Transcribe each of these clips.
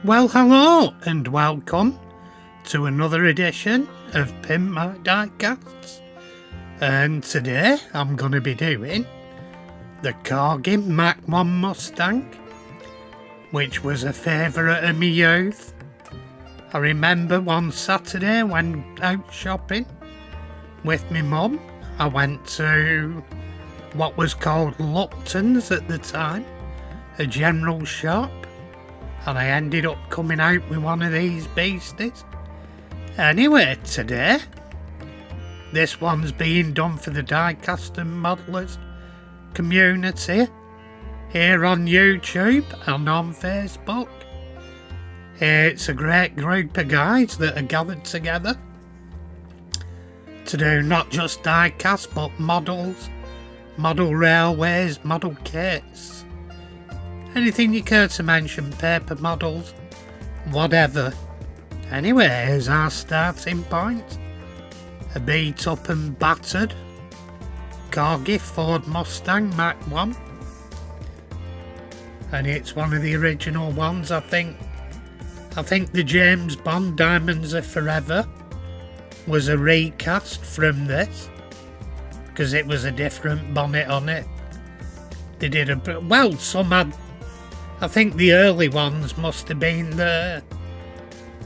Well, hello and welcome to another edition of Pimp My Diecasts, and today I'm going to be doing the corgi Mach 1 Mustang, which was a favourite of my youth. I remember one Saturday when out shopping with my mum, I went to what was called Lupton's at the time, a general shop, and I ended up coming out with one of these beasties. Anyway, today, this one's being done for the diecast and modelers community here on YouTube and on Facebook. It's a great group of guys that are gathered together to do not just diecast but models, model railways, model kits, anything you care to mention, paper models, whatever. Anyway, here's our starting point. A beat up and battered corgi Ford Mustang Mach 1. And it's one of the original ones, I think the James Bond Diamonds Are Forever was a recast from this, because it was a different bonnet on it. They did some had, I think the early ones must have been the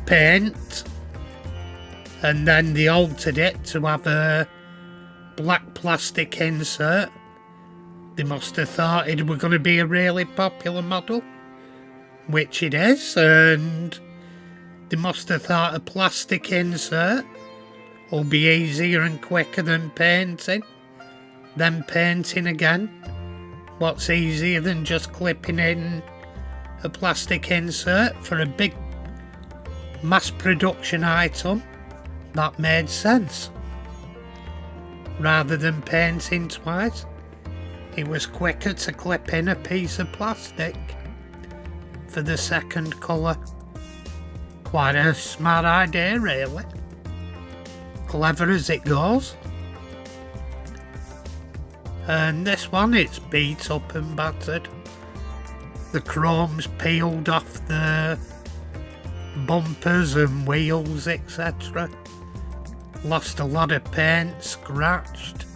paint, and then they altered it to have a black plastic insert. They must have thought it was going to be a really popular model, which it is, and they must have thought a plastic insert will be easier and quicker than painting. Then painting again, what's easier than just clipping in a plastic insert for a big mass production item? That made sense. Rather than painting twice, it was quicker to clip in a piece of plastic for the second colour. Quite a smart idea, really. Clever as it goes. And this one, it's beat up and battered. The chrome's peeled off the bumpers and wheels, etc. Lost a lot of paint, scratched,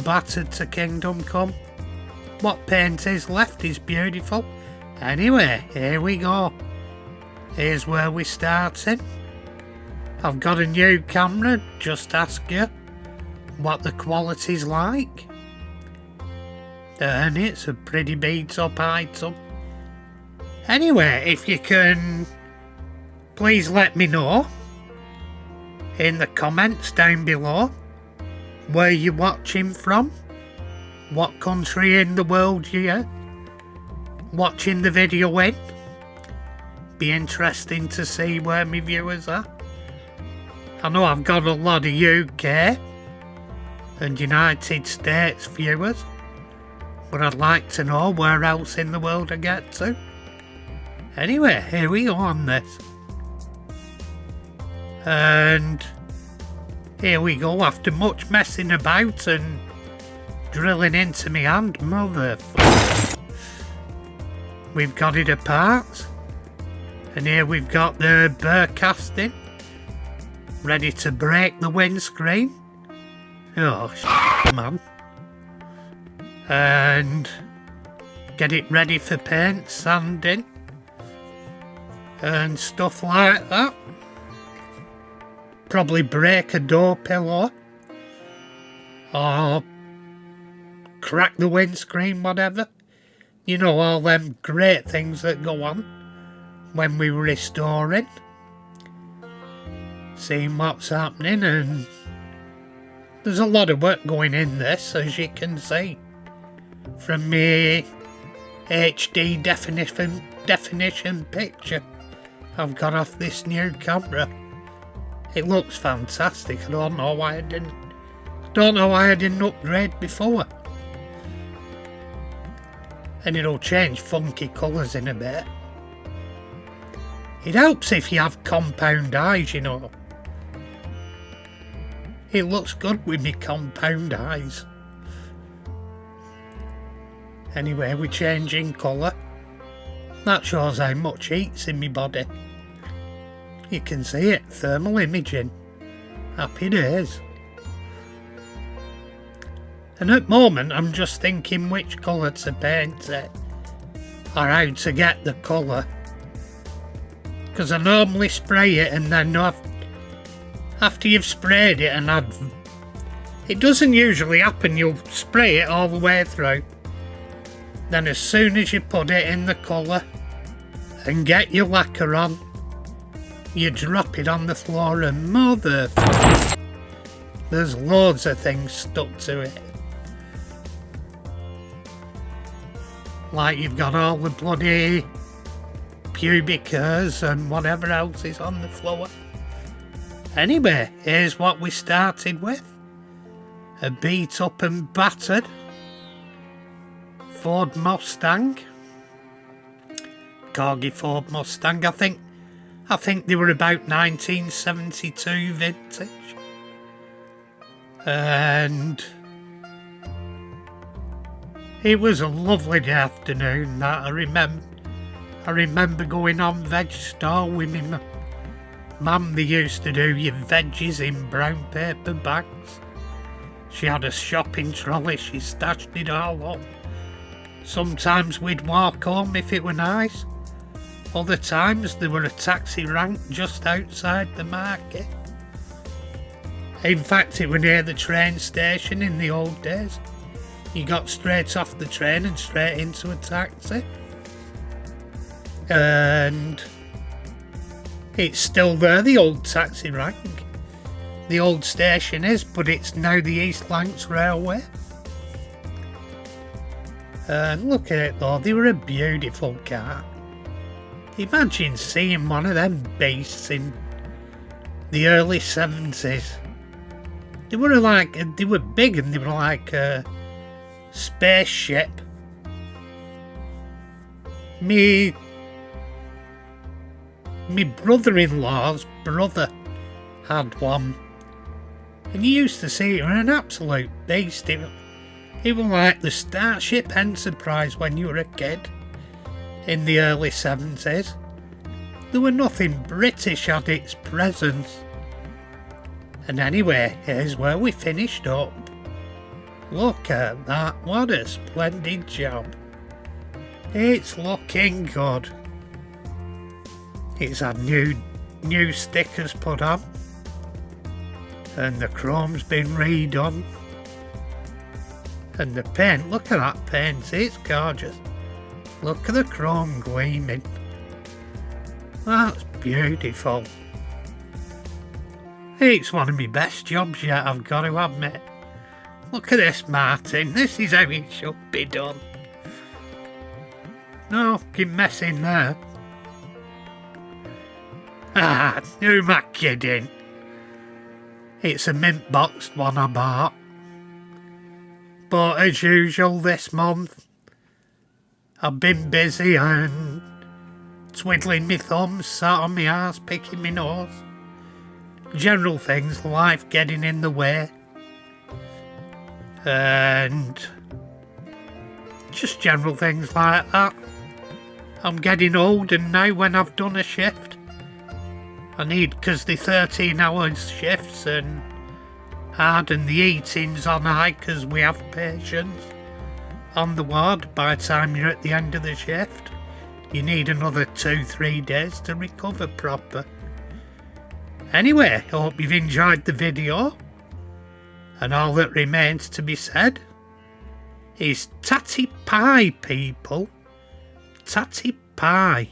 battered to kingdom come. What paint is left is beautiful. Anyway, here we go. Here's where we're starting. I've got a new camera, just ask you what the quality's like. And it's a pretty beat up item. Anyway, if you can, please let me know in the comments down below where you're watching from, what country in the world you're watching the video in. Be interesting to see where my viewers are. I know I've got a lot of UK and United States viewers, but I'd like to know where else in the world I get to. Anyway, here we go on this. And here we go, after much messing about and drilling into my hand, motherfucker. We've got it apart. And here we've got the burr casting, ready to break the windscreen. Oh, man. And get it ready for paint, sanding, and stuff like that. Probably break a door pillow, or crack the windscreen, whatever. You know, all them great things that go on when we're restoring. Seeing what's happening, and there's a lot of work going in this, as you can see from me HD definition picture I've got off this new camera. It looks fantastic. I don't know why I didn't upgrade before. And it'll change funky colours in a bit. It helps if you have compound eyes, you know. It looks good with me compound eyes. Anyway, we're changing colour. That shows how much heat's in my body. You can see it, thermal imaging. Happy days. And at the moment I'm just thinking which colour to paint it, or how to get the colour. Because I normally spray it and then after you've sprayed it and it doesn't usually happen, you'll spray it all the way through. Then as soon as you put it in the colour and get your lacquer on, you drop it on the floor and there's loads of things stuck to it. Like you've got all the bloody pubic hairs and whatever else is on the floor. Anyway, here's what we started with. A beat up and battered Ford Mustang. Corgi Ford Mustang, I think they were about 1972 vintage. And it was a lovely afternoon that I remember going on veg store with my mum. They used to do your veggies in brown paper bags. She had a shopping trolley, she stashed it all up. Sometimes we'd walk home if it were nice. Other times there were a taxi rank just outside the market. In fact, it was near the train station in the old days. You got straight off the train and straight into a taxi. And it's still there, the old taxi rank. The old station is, but it's now the East Lancs Railway. And look at it though, they were a beautiful car. Imagine seeing one of them beasts in the early 70s. They were big and they were like a spaceship. Me brother-in-law's brother had one. And you used to see it was an absolute beast. It was like the Starship Enterprise when you were a kid in the early 70s. There were nothing British at its presence. And anyway, here's where we finished up. Look at that, what a splendid job. It's looking good. It's had new stickers put on. And the chrome's been redone. And the paint, look at that paint, it's gorgeous. Look at the chrome gleaming. That's beautiful. It's one of my best jobs yet, I've got to admit. Look at this, Martin, this is how it should be done. No fucking messing there. Ah, who am I kidding? It's a mint boxed one I bought. But as usual this month, I've been busy and twiddling my thumbs, sat on my arse, picking my nose. General things, life getting in the way. And just general things like that. I'm getting old and now when I've done a shift, because they're 13 hours shifts and hard and the eating's on high because we have patients on the ward. By the time you're at the end of the shift, you need another 2-3 days to recover proper. Anyway, hope you've enjoyed the video, and all that remains to be said is tatty pie, people. Tatty pie.